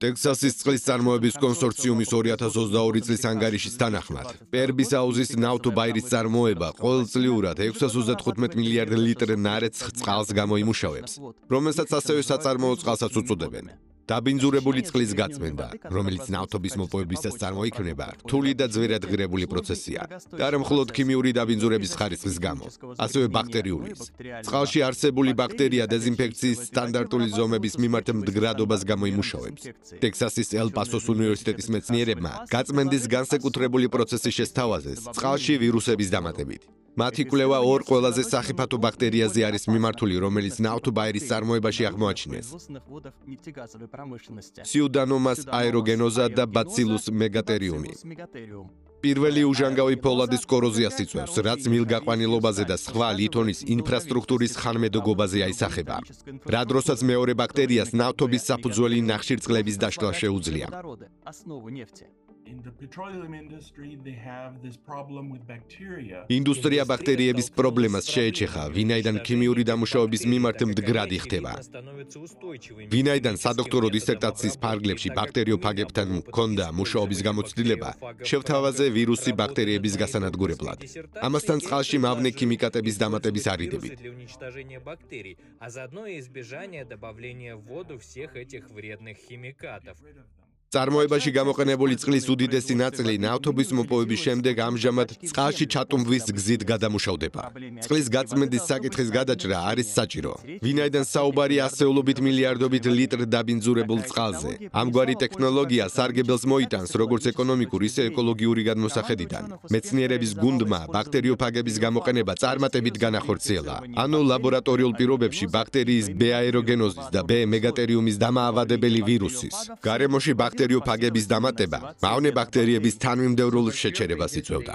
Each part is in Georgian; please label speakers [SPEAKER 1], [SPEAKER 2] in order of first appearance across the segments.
[SPEAKER 1] ტექსასის წყლის წარმოების კონსორციუმის 2022 წლის ანგარიშის თანახმად, პერბის აუზის ნავთო ბაირის წარმოება ყოველწლიურად 635 მილიარდ ლიტრ ნარეცხ წყალს გამოიმუშავებს, რომელსაც ასევე საწარმოო წყალსაც უწოდებენ. დაბინძურებული წყლის გაწმენდა, რომელიც ნავთობის მოპოვებისას წარმოიქმნება, რთული და ძვირადღირებული პროცესია. და არა მხოლოდ ქიმიური დაბინძურების ხარისხის გამო, ასევე ბაქტერიულის. წყალში არსებული ბაქტერია დეზინფექციის სტანდარტული ზომების მიმართ მდგრადობას გამოიმუშავებს. ტექსასის ელ-პასოს უნივერსიტეტის მეცნიერებმა გაწმენდის განსაკუთრებული პროცესი შესთავაზეს წყალში ვირუსების დამატებით. მათი კვლევა ორ ყველაზე სახიფათო ბაქტერიაზე არის მიმართული, რომელიც ნავთო ბაირის წარმოებაში აღმოაჩინეს. სიუდანომას აეროგენოზა და ბაცილუს მეგატერიუმი. პირველი უჟანგავი ფოლადის კოროზიას იწვევს, რაც მილგაყვანილობაზე და სხვა ლითონის ინფრასტრუქტურის ხანმედოგობაზე აისახება. რა დროსაც მეორე ბაქტერიას ნავთობის საფუძველი ნახშირწყლების დაშლა შეუძლია. ინდუსტრია ბაქტერიების პრობლემას შეეჩეხა, ვინაიდან ქიმიური დამუშავების მიმართ მდგრადი ხდება. ვინაიდან სადოქტორო დისერტაციის ფარგლებში ბაქტერიოფაგებთან მქონდა მუშაობის გამოცდილება, შევთავაზე ვირუსი ბაქტერიების გასანადგურებლად. ამასთან წყალში მავნე ქიმიკატების დამატების არიდებით. წარმოებაში გამოყენებული წყლის უდიდესი ნაწილი ნავთობის მოპოვების შემდეგ ამჟამად წყალში ჩატუმბვის გზით გადამუშავდება. წყლის გაწმენდის საკითხის გადაჭრა არის საჭირო. ვინაიდან საუბარია ასეულობით მილიარდობით ლიტრ დაბინძურებულ წყალზე, ამგვარი ტექნოლოგია სარგებელს მოიტანს როგორც ეკონომიკურ, ისე ეკოლოგიური გადმოსახედიდან. მეცნიერების გუნდმა ბაქტერიოფაგების გამოყენება წარმატებით განახორციელა. ანუ ლაბორატორიულ პირობებში ბაქტერიის B აეროგენოზის და B მეგატერიუმის დამაავადებელი ვირუსის, გარემოში ბაქტერიოფაგების დამატება მავნე ბაქტერიების თანმიმდევრულ შეჩერებას იწვევდა.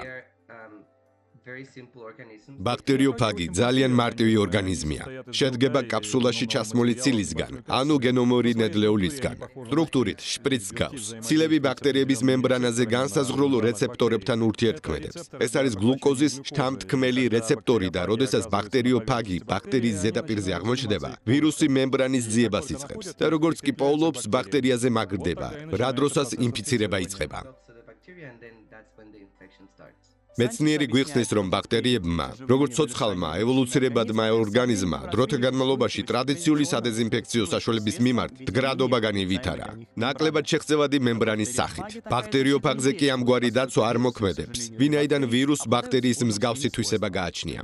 [SPEAKER 1] ბაქტერიოფაგი ძალიან მარტივი ორგანიზმია. შედგება კაფსულაში ჩასმული ცილისგან, ანუ გენომური ნედლეულისგან. სტრუქტურით შპრიცს გავს. ცილები ბაქტერიების მემბრანაზე განსაზღვრულ რეცეპტორებთან ურთიერთქმედებს. ეს არის გლუკოზის შთამთქმელი რეცეპტორი და როდესაც ბაქტერიოფაგი ბაქტერიის ზედაპირზე აღმოჩნდება, ვირუსი მემბრანის ძიებას იწყებს და როგორც კი პოულობს, ბაქტერიაზე მაგრდება, რა დროსაც ინფიცირება იწყება. მეცნიერი გვიხსნის, რომ ბაქტერიებმა, როგორც ცოცხალმა, ევოლუცირებადმა ორგანიზმმა, დროთა განმავლობაში ტრადიციული სადეზინფექციო საშუალების მიმართ მდგრადობა განივითარა, ნაკლებად შეღწევადი მემბრანის სახით. ბაქტერიოფაგზე კი ამგვარი დაცვა არ მოქმედებს, ვინაიდან ვირუსს ბაქტერიის მსგავსი თვისება გააჩნია.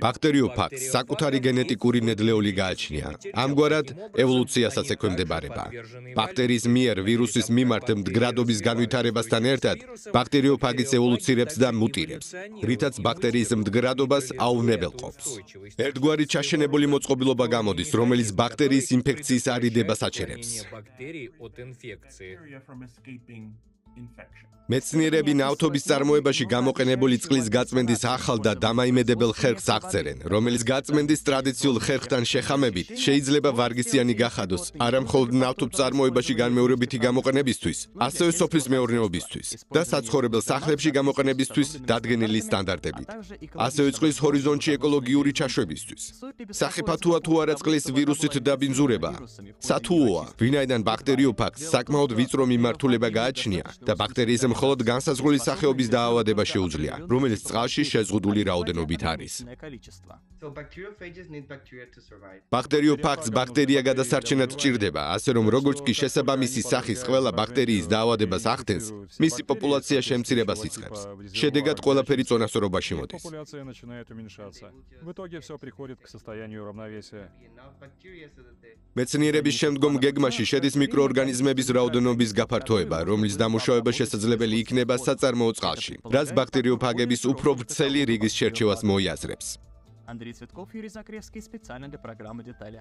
[SPEAKER 1] ბაქტერიოფაგს საკუთარი გენეტიკური ნედლეული გააჩნია. ამგვარად, ევოლუციასაც ექვემდებარება. ბაქტერიის მიერ ვირუსის მიმართ მდგრადობის განვითარებასთან ერთად, ბაქტერიოფაგიც ევოლუცირებს და მუტირებს, რითაც ბაქტერიის მდგრადობას აუვნებელყოფს. ერთგვარი ჩაშენებული მოწყობილობა გამოდის, რომელიც ბაქტერიის ინფექციის არიდებას აჩერებს. მეცნიერები ნავთობის წარმოებაში გამოყენებული წყლის გაწმენდის ახალ და დამაიმედებელ ხერხს აღწერენ, რომელიც გაწმენდის ტრადიციულ ხერხთან შეხამებით შეიძლება ვარგისიანი გახადოს არა მხოლოდ ნავთობის წარმოებაში განმეორებითი გამოყენებისთვის, ასევე სოფლის მეურნეობისთვის და საცხოვრებელ სახლებში გამოყენებისთვის დადგენილი სტანდარტებით. ასევე წყლის ჰორიზონტში ეკოლოგიური ჩაშვებისთვის. სახიფათოა თუ არა წყლის ვირუსით დაბინძურება? სათუოა, ვინაიდან ბაქტერიოფაგს საკმაოდ ვიწრო მიმართულება გააჩნია და ბაქტერიის მხოლოდ განსაზღვრული სახეობის დაავადება შეუძლია, რომელიც წყალში შეზღუდული რაოდენობით არის. ბაქტერიოფაგს ბაქტერია გადასარჩენად ჭირდება, ასე რომ როგორც კი შესაბამისი სახის ყველა ბაქტერიის დაავადებას ახდენს, მისი პოპულაცია შემცირებას იწყებს. შედეგად ყველაფერი წონასწორობაში მოდის. მეცნიერების შემდგომ გეგმაში შედის მიკროორგანიზმების რაოდენობის გაფართოება, რომლის დამუშავება შესაძლებელი იქნება საწარმოო წყალში, რაც ბაქტერიოფაგების უფრო ვრცელი რიგის შერჩევას მოიაზრებს.
[SPEAKER 2] Андрей Цветков, Юрий Закревский, специально для программы «Детали».